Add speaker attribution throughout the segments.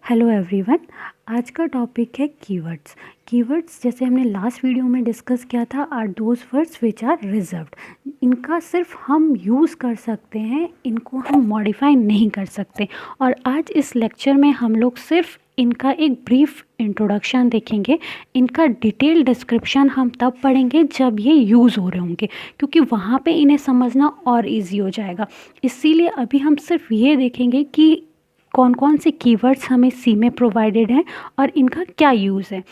Speaker 1: Hello everyone. आज का topic है कीवर्ड्स। कीवर्ड्स जैसे हमने लास्ट वीडियो में डिस्कस किया था are those words which are reserved. इनका सिर्फ हम यूज़ कर सकते हैं, इनको हम मॉडिफाई नहीं कर सकते। और आज इस लेक्चर में हम लोग सिर्फ इनका एक ब्रीफ इंट्रोडक्शन देखेंगे। इनका डिटेल डिस्क्रिप्शन हम तब पढ़ेंगे जब ये यूज़ हो रहे होंगे, क्योंकि वहाँ पे इन्हें समझना और इजी हो जाएगा। इसीलिए अभी हम सिर्फ ये देखेंगे कि कौन कौन से कीवर्ड्स हमें सी में प्रोवाइडेड हैं और इनका क्या यूज़ है।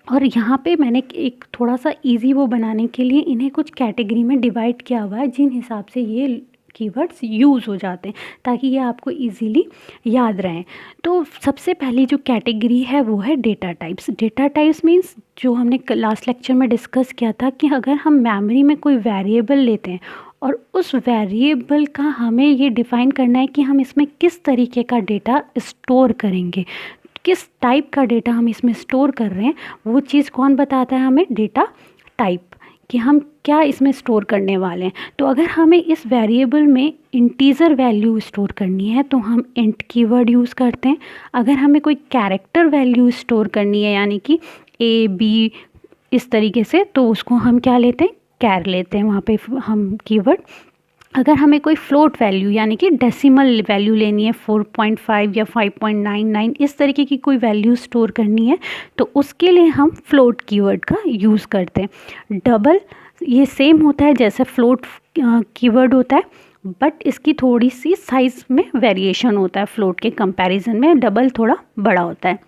Speaker 1: और यहाँ पे मैंने एक थोड़ा सा इजी वो बनाने के लिए इन्हें कुछ कैटेगरी में डिवाइड किया हुआ है, जिन हिसाब से ये कीवर्ड्स यूज़ हो जाते हैं, ताकि ये आपको इजीली याद रहें। तो सबसे पहली जो कैटेगरी है वो है data types. Data types means जो हमने लास्ट लेक्चर में डिस्कस किया था कि अगर हम मेमोरी में कोई वेरिएबल लेते हैं और उस वेरिएबल का हमें ये डिफ़ाइन करना है कि हम इसमें किस तरीके का डेटा स्टोर करेंगे, किस टाइप का डेटा हम इसमें स्टोर कर रहे हैं, वो चीज़ कौन बताता है हमें? डेटा टाइप, कि हम क्या इसमें स्टोर करने वाले हैं। तो अगर हमें इस वेरिएबल में इंटीजर वैल्यू स्टोर करनी है तो हम इंट कीवर्ड यूज़ करते हैं। अगर हमें कोई कैरेक्टर वैल्यू स्टोर करनी है, यानी कि ए बी इस तरीके से, तो उसको हम क्या लेते हैं? कैर लेते हैं वहाँ पे हम कीवर्ड। अगर हमें कोई फ्लोट वैल्यू यानी कि डेसिमल वैल्यू लेनी है 4.5 या 5.99 इस तरीके की कोई वैल्यू स्टोर करनी है, तो उसके लिए हम फ्लोट कीवर्ड का यूज़ करते हैं। डबल ये सेम होता है जैसे फ्लोट कीवर्ड होता है, बट इसकी थोड़ी सी साइज़ में वेरिएशन होता है। फ्लोट के कंपैरिजन में डबल थोड़ा बड़ा होता है।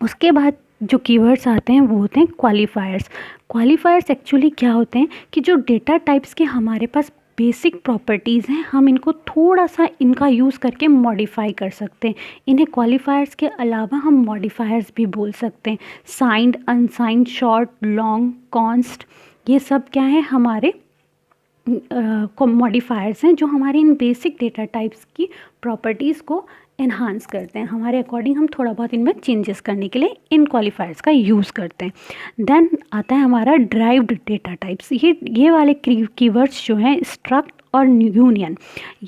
Speaker 1: उसके बाद जो कीवर्ड्स आते हैं वो होते हैं क्वालिफायर्स। क्वालिफायर्स एक्चुअली क्या होते हैं कि जो डेटा टाइप्स के हमारे पास बेसिक प्रॉपर्टीज़ हैं, हम इनको थोड़ा सा इनका यूज़ करके मॉडिफाई कर सकते हैं। इन्हें क्वालिफायर्स के अलावा हम मॉडिफायर्स भी बोल सकते हैं। Signed, unsigned, short, long, const, ये सब क्या है? हमारे मॉडिफायर्स हैं जो हमारे इन बेसिक डेटा टाइप्स की प्रॉपर्टीज़ को इन्हांस करते हैं। हमारे अकॉर्डिंग हम थोड़ा बहुत इनमें चेंजेस करने के लिए इन क्वालिफायर्स का यूज़ करते हैं। देन आता है हमारा ड्राइव्ड डेटा टाइप्स। ये वाले कीवर्ड्स जो हैं स्ट्रक्ट और यूनियन,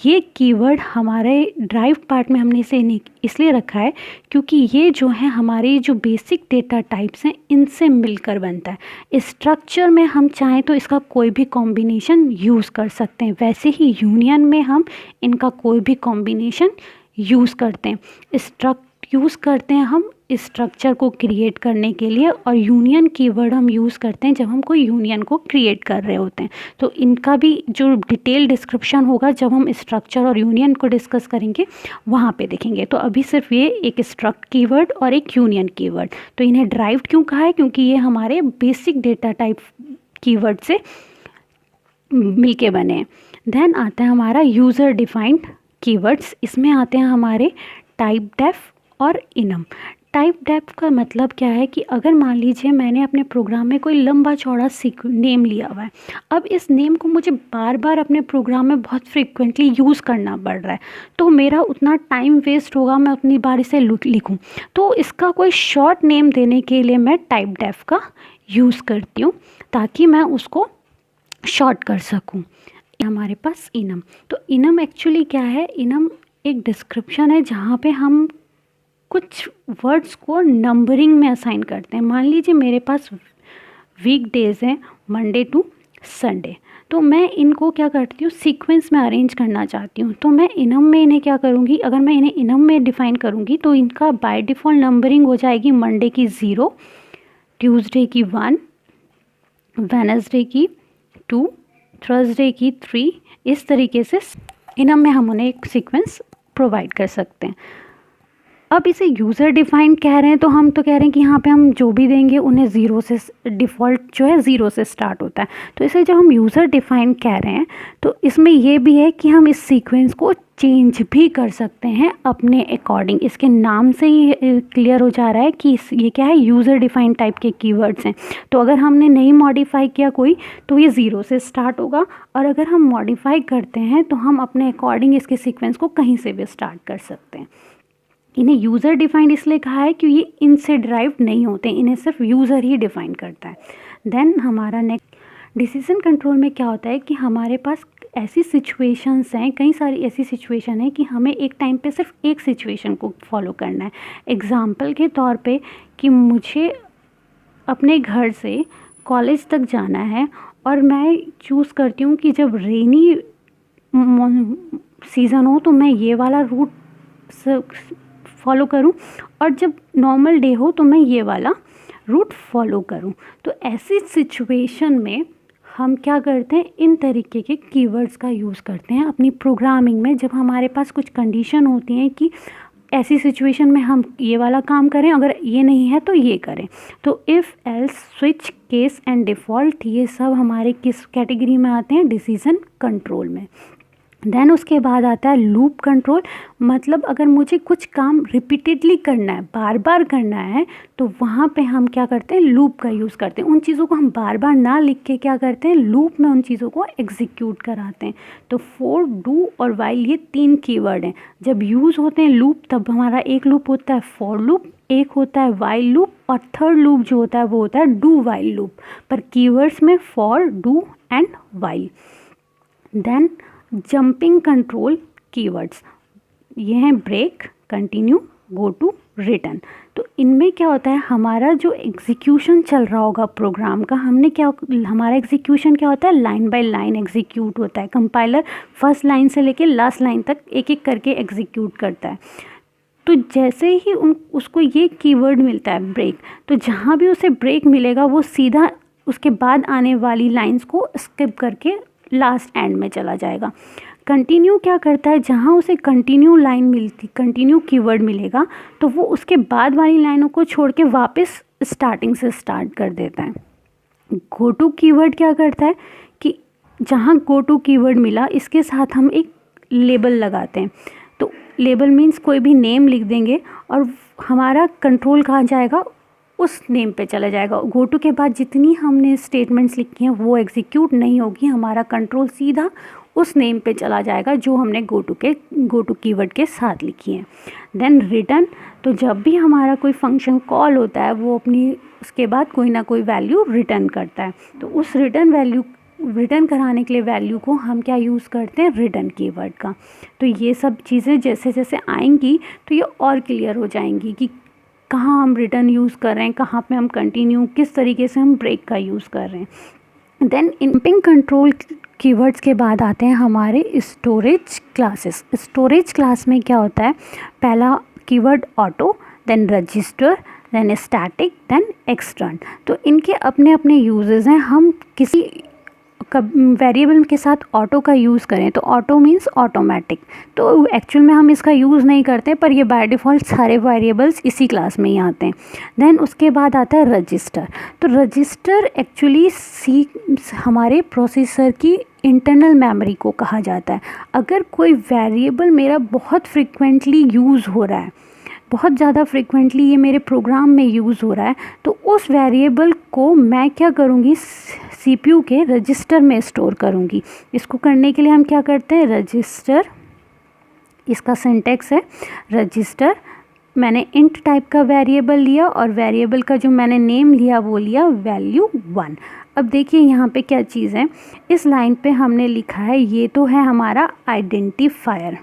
Speaker 1: ये कीवर्ड हमारे ड्राइव पार्ट में हमने इसे इसलिए रखा है क्योंकि ये जो है हमारे जो बेसिक डेटा टाइप्स हैं इनसे मिलकर बनता है। स्ट्रक्चर में हम चाहें तो इसका कोई भी कॉम्बिनेशन यूज़ कर सकते हैं, वैसे ही यूनियन में हम इनका कोई भी कॉम्बिनेशन यूज़ करते हैं। स्ट्रक्ट यूज़ करते हैं हम स्ट्रक्चर को क्रिएट करने के लिए, और यूनियन कीवर्ड हम यूज़ करते हैं जब हम कोई यूनियन को क्रिएट कर रहे होते हैं। तो इनका भी जो डिटेल डिस्क्रिप्शन होगा जब हम स्ट्रक्चर और यूनियन को डिस्कस करेंगे वहाँ पे देखेंगे। तो अभी सिर्फ ये एक स्ट्रक्ट कीवर्ड और एक यूनियन कीवर्ड। तो इन्हें ड्राइव्ड क्यों कहा है? क्योंकि ये हमारे बेसिक डेटा टाइप कीवर्ड से मिलके बने हैं। देन आता है हमारा यूज़र डिफाइंड कीवर्ड्स। इसमें आते हैं हमारे टाइप डेफ और इनम। टाइप डेफ का मतलब क्या है कि अगर मान लीजिए मैंने अपने प्रोग्राम में कोई लंबा चौड़ा नेम लिया हुआ है, अब इस नेम को मुझे बार बार अपने प्रोग्राम में बहुत फ्रिक्वेंटली यूज़ करना पड़ रहा है, तो मेरा उतना टाइम वेस्ट होगा, मैं उतनी बार इसे लिखूँ। तो इसका कोई शॉर्ट नेम देने के लिए मैं टाइप डेफ का यूज़ करती हूँ, ताकि मैं उसको शॉर्ट कर सकूँ। हमारे पास इनम। तो इनम एक्चुअली क्या है? इनम एक डिस्क्रिप्शन है जहाँ पे हम कुछ वर्ड्स को नंबरिंग में असाइन करते हैं। मान लीजिए मेरे पास वीक डेज़ हैं मंडे टू संडे, तो मैं इनको क्या करती हूँ? सीक्वेंस में अरेंज करना चाहती हूँ। तो मैं इनम में इन्हें क्या करूँगी? अगर मैं इन्हें इनम में डिफ़ाइन करूँगी तो इनका बाय डिफ़ॉल्ट नंबरिंग हो जाएगी मंडे की 0, ट्यूसडे की 1, वेडनेसडे की 2, थर्सडे की 3। इस तरीके से इनम में हम उन्हें एक सीक्वेंस प्रोवाइड कर सकते हैं। अब इसे यूज़र डिफाइंड कह रहे हैं, तो हम तो कह रहे हैं कि यहाँ पे हम जो भी देंगे उन्हें 0 से, डिफ़ॉल्ट जो है 0 से स्टार्ट होता है। तो इसे जब हम यूज़र डिफाइंड कह रहे हैं तो इसमें ये भी है कि हम इस सीक्वेंस को चेंज भी कर सकते हैं अपने अकॉर्डिंग। इसके नाम से ही क्लियर हो जा रहा है कि ये क्या है? यूज़र डिफाइंड टाइप के कीवर्ड्स हैं। तो अगर हमने नहीं मॉडिफाई किया कोई, तो ये 0 से स्टार्ट होगा, और अगर हम मॉडिफाई करते हैं तो हम अपने अकॉर्डिंग इसके सीक्वेंस को कहीं से भी स्टार्ट कर सकते हैं। इन्हें यूज़र डिफाइंड इसलिए कहा है कि ये इनसे ड्राइव नहीं होते, इन्हें सिर्फ यूज़र ही डिफाइन करता है। देन हमारा नेक्स्ट डिसीजन कंट्रोल में क्या होता है कि हमारे पास ऐसी सिचुएशंस हैं, कई सारी ऐसी सिचुएशन है कि हमें एक टाइम पे सिर्फ एक सिचुएशन को फॉलो करना है। एग्ज़ाम्पल के तौर पे कि मुझे अपने घर से कॉलेज तक जाना है और मैं चूज़ करती हूँ कि जब रेनी सीज़न हो तो मैं ये वाला रूट फॉलो करूँ, और जब नॉर्मल डे हो तो मैं ये वाला रूट फॉलो करूँ। तो ऐसी सिचुएशन में हम क्या करते हैं, इन तरीके के कीवर्ड्स का यूज़ करते हैं अपनी प्रोग्रामिंग में। जब हमारे पास कुछ कंडीशन होती हैं कि ऐसी सिचुएशन में हम ये वाला काम करें, अगर ये नहीं है तो ये करें। तो if, else, switch, case and default, ये सब हमारे किस कैटेगरी में आते हैं, डिसीजन कंट्रोल में। देन उसके बाद आता है लूप कंट्रोल। मतलब अगर मुझे कुछ काम रिपीटेडली करना है, बार बार करना है, तो वहाँ पे हम क्या करते हैं, लूप का यूज़ करते हैं। उन चीज़ों को हम बार बार ना लिख के क्या करते हैं, लूप में उन चीज़ों को एग्जीक्यूट कराते हैं। तो फॉर, डू और वाइल, ये 3 कीवर्ड हैं। जब यूज़ होते हैं लूप, तब हमारा एक लूप होता है फॉर लूप, एक होता है वाइल लूप, और थर्ड लूप जो होता है वो होता है डू वाइल लूप। पर कीवर्ड्स में for, do and while. Then jumping control keywords, ये हैं break, continue, go to, return. तो इनमें क्या होता है, हमारा जो एग्जीक्यूशन चल रहा होगा प्रोग्राम का, हमारा एग्जीक्यूशन क्या होता है, लाइन बाय लाइन एग्जीक्यूट होता है। कंपाइलर फर्स्ट लाइन से लेके लास्ट लाइन तक एक एक करके एग्जीक्यूट करता है। तो जैसे ही उसको ये कीवर्ड मिलता है ब्रेक, तो जहाँ भी उसे ब्रेक मिलेगा वो सीधा उसके बाद आने वाली लाइंस को स्किप करके लास्ट एंड में चला जाएगा। कंटिन्यू क्या करता है, जहाँ उसे कंटिन्यू लाइन मिलती, कंटिन्यू कीवर्ड मिलेगा, तो वो उसके बाद वाली लाइनों को छोड़ के वापस स्टार्टिंग से स्टार्ट कर देता है। गो टू कीवर्ड क्या करता है कि जहाँ गो टू कीवर्ड मिला, इसके साथ हम एक लेबल लगाते हैं। तो लेबल मीन्स कोई भी नेम लिख देंगे और हमारा कंट्रोल कहाँ जाएगा, उस नेम पे चला जाएगा। गो टू के बाद जितनी हमने स्टेटमेंट्स लिखी हैं वो एग्जीक्यूट नहीं होगी, हमारा कंट्रोल सीधा उस नेम पे चला जाएगा जो हमने गो टू कीवर्ड के साथ लिखी है। देन रिटर्न, तो जब भी हमारा कोई फंक्शन कॉल होता है वो अपनी उसके बाद कोई ना कोई वैल्यू रिटर्न करता है। तो उस रिटर्न कराने के लिए वैल्यू को हम क्या यूज़ करते हैं, रिटर्न कीवर्ड का। तो ये सब चीज़ें जैसे जैसे आएंगी तो ये और क्लियर हो जाएंगी कि कहाँ हम रिटर्न यूज़ कर रहे हैं, कहाँ पे हम कंटिन्यू, किस तरीके से हम ब्रेक का यूज़ कर रहे हैं। देन जंपिंग कंट्रोल कीवर्ड्स के बाद आते हैं हमारे स्टोरेज क्लासेस। स्टोरेज क्लास में क्या होता है, पहला keyword auto, then register, then static, then extern. तो इनके अपने अपने यूजेस हैं। हम किसी वेरिएबल के साथ ऑटो का यूज़ करें तो ऑटो मीन्स ऑटोमेटिक, तो एक्चुअल में हम इसका यूज़ नहीं करते, पर ये बाय डिफ़ॉल्ट सारे वेरिएबल्स इसी क्लास में ही आते हैं। देन उसके बाद आता है रजिस्टर। तो रजिस्टर एक्चुअली हमारे प्रोसेसर की इंटरनल मेमोरी को कहा जाता है। अगर कोई वेरिएबल मेरा बहुत फ्रिक्वेंटली यूज़ हो रहा है, बहुत ज़्यादा फ्रिक्वेंटली ये मेरे प्रोग्राम में यूज़ हो रहा है, तो उस वेरिएबल को मैं क्या करूँगी, सीपीयू के रजिस्टर में स्टोर करूँगी। इसको करने के लिए हम क्या करते हैं, रजिस्टर, इसका सिंटैक्स है रजिस्टर, मैंने इंट टाइप का वेरिएबल लिया और वेरिएबल का जो मैंने नेम लिया वो लिया वैल्यू 1। अब देखिए यहाँ पे क्या चीज़ है, इस लाइन पे हमने लिखा है, ये तो है हमारा आइडेंटिफायर।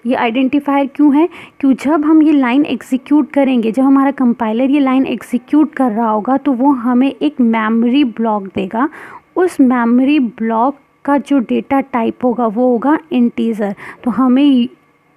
Speaker 1: ये आइडेंटिफायर क्यों है, क्यों जब हम ये लाइन एग्जीक्यूट करेंगे, जब हमारा कंपाइलर ये लाइन एग्जीक्यूट कर रहा होगा तो वो हमें एक मेमोरी ब्लॉक देगा। उस मेमोरी ब्लॉक का जो डेटा टाइप होगा वो होगा इंटीजर। तो हमें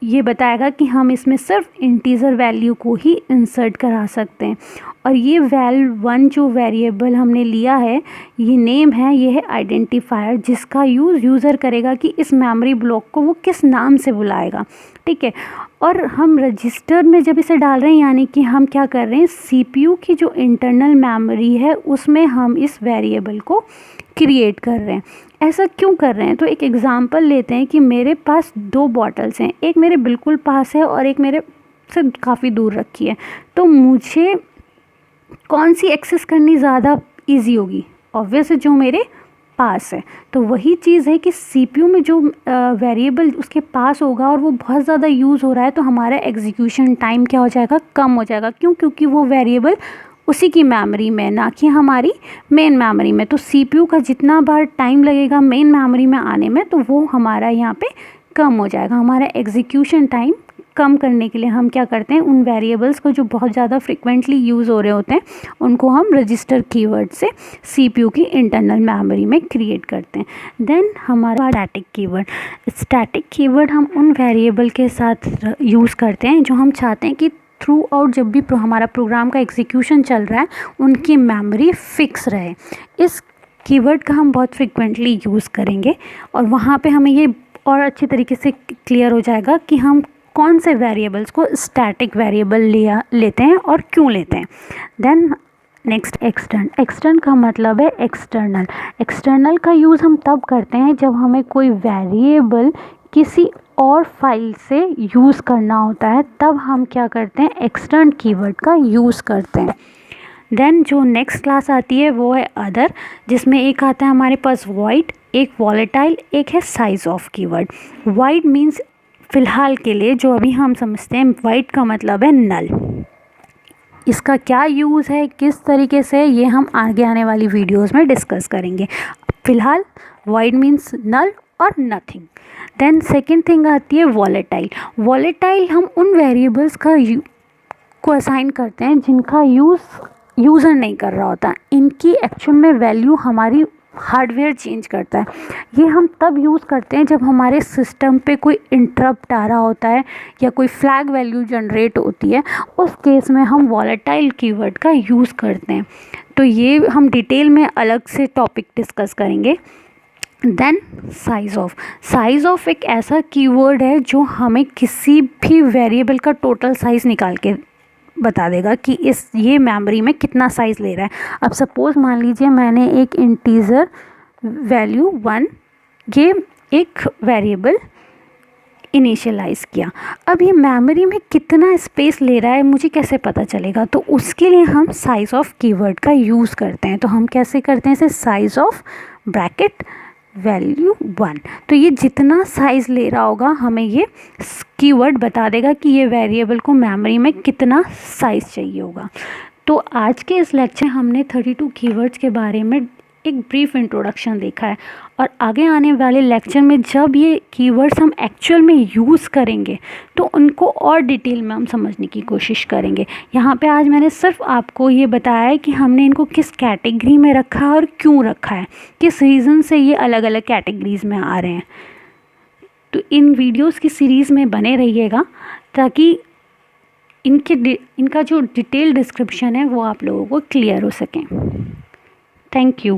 Speaker 1: ये बताएगा कि हम इसमें सिर्फ इंटीजर वैल्यू को ही इंसर्ट करा सकते हैं। और ये val1 जो वेरिएबल हमने लिया है, ये नेम है, ये है आइडेंटिफायर, जिसका यूज़र करेगा कि इस मेमोरी ब्लॉक को वो किस नाम से बुलाएगा। ठीक है, और हम रजिस्टर में जब इसे डाल रहे हैं, यानी कि हम क्या कर रहे हैं, सीपीयू की जो इंटरनल मेमोरी है उसमें हम इस वेरिएबल को क्रिएट कर रहे हैं। ऐसा क्यों कर रहे हैं, तो एक एग्ज़ाम्पल लेते हैं कि मेरे पास 2 बॉटल्स हैं, एक मेरे बिल्कुल पास है और एक मेरे से काफ़ी दूर रखी है। तो मुझे कौन सी एक्सेस करनी ज़्यादा इजी होगी, ऑब्वियस जो मेरे पास है। तो वही चीज़ है कि सीपीयू में जो वेरिएबल उसके पास होगा और वो बहुत ज़्यादा यूज़ हो रहा है, तो हमारा एग्जीक्यूशन टाइम क्या हो जाएगा, कम हो जाएगा। क्यों, क्योंकि वो वेरिएबल उसी की मेमोरी में, ना कि हमारी मेन मेमोरी में। तो CPU का जितना बार टाइम लगेगा मेन मेमोरी में आने में, तो वो हमारा यहाँ पे कम हो जाएगा। हमारा एग्जीक्यूशन टाइम कम करने के लिए हम क्या करते हैं, उन वेरिएबल्स को जो बहुत ज़्यादा फ्रिक्वेंटली यूज़ हो रहे होते हैं उनको हम रजिस्टर कीवर्ड से CPU की इंटरनल मेमोरी में क्रिएट करते हैं। देन हमारा स्टैटिक कीवर्ड। स्टैटिक कीवर्ड हम उन वेरिएबल के साथ यूज़ करते हैं जो हम चाहते हैं कि थ्रू आउट जब भी हमारा प्रोग्राम का एग्जीक्यूशन चल रहा है उनकी मेमोरी फिक्स रहे। इस कीवर्ड का हम बहुत फ्रिक्वेंटली यूज़ करेंगे और वहाँ पे हमें ये और अच्छी तरीके से क्लियर हो जाएगा कि हम कौन से वेरिएबल्स को स्टैटिक वेरिएबल लेते हैं और क्यों लेते हैं। Then next extern. एक्सटर्न का मतलब है एक्सटर्नल। एक्सटर्नल का यूज़ हम तब करते हैं जब हमें कोई वेरिएबल किसी और फाइल से यूज़ करना होता है, तब हम क्या करते हैं, एक्सटर्न कीवर्ड का यूज़ करते हैं। देन जो नेक्स्ट क्लास आती है वो है अदर, जिसमें एक आता है हमारे पास वॉइड, एक वॉलेटाइल, एक है size of keyword. Void means फ़िलहाल के लिए जो अभी हम समझते हैं, वाइड का मतलब है नल। इसका क्या यूज़ है, किस तरीके से, ये हम आगे आने वाली वीडियोस में डिस्कस करेंगे। फ़िलहाल वाइड मीन्स नल और नथिंग। देन सेकंड थिंग आती है वॉलेटाइल। वॉलेटाइल हम उन वेरिएबल्स को असाइन करते हैं जिनका यूज़र नहीं कर रहा होता, इनकी एक्चुअल में वैल्यू हमारी हार्डवेयर चेंज करता है। ये हम तब यूज़ करते हैं जब हमारे सिस्टम पे कोई इंटरप्ट आ रहा होता है या कोई फ्लैग वैल्यू जनरेट होती है, उस केस में हम वॉलेटाइल कीवर्ड का यूज़ करते हैं। तो ये हम डिटेल में अलग से टॉपिक डिस्कस करेंगे। Then size of. Size of एक ऐसा कीवर्ड है जो हमें किसी भी वेरिएबल का टोटल साइज़ निकाल के बता देगा कि ये मेमोरी में कितना साइज़ ले रहा है। अब सपोज़ मान लीजिए मैंने एक इंटीजर वैल्यू 1 ये एक वेरिएबल इनिशियलाइज़ किया। अब ये मेमोरी में कितना स्पेस ले रहा है मुझे कैसे पता चलेगा, तो उसके लिए हम साइज़ ऑफ कीवर्ड का यूज़ करते हैं। तो हम कैसे करते हैं इसे, साइज़ ऑफ ब्रैकेट वैल्यू 1। तो ये जितना साइज़ ले रहा होगा हमें ये कीवर्ड बता देगा कि ये वेरिएबल को मेमोरी में कितना साइज़ चाहिए होगा। तो आज के इस लेक्चर हमने 32 कीवर्ड्स के बारे में एक ब्रीफ इंट्रोडक्शन देखा है, और आगे आने वाले लेक्चर में जब ये कीवर्ड्स हम एक्चुअल में यूज़ करेंगे तो उनको और डिटेल में हम समझने की कोशिश करेंगे। यहाँ पे आज मैंने सिर्फ आपको ये बताया है कि हमने इनको किस कैटेगरी में रखा है और क्यों रखा है, किस रीज़न से ये अलग अलग कैटेगरीज़ में आ रहे हैं। तो इन वीडियोस की सीरीज़ में बने रहिएगा ताकि इनका जो डिटेल डिस्क्रिप्शन है वो आप लोगों को क्लियर हो सकें। Thank you.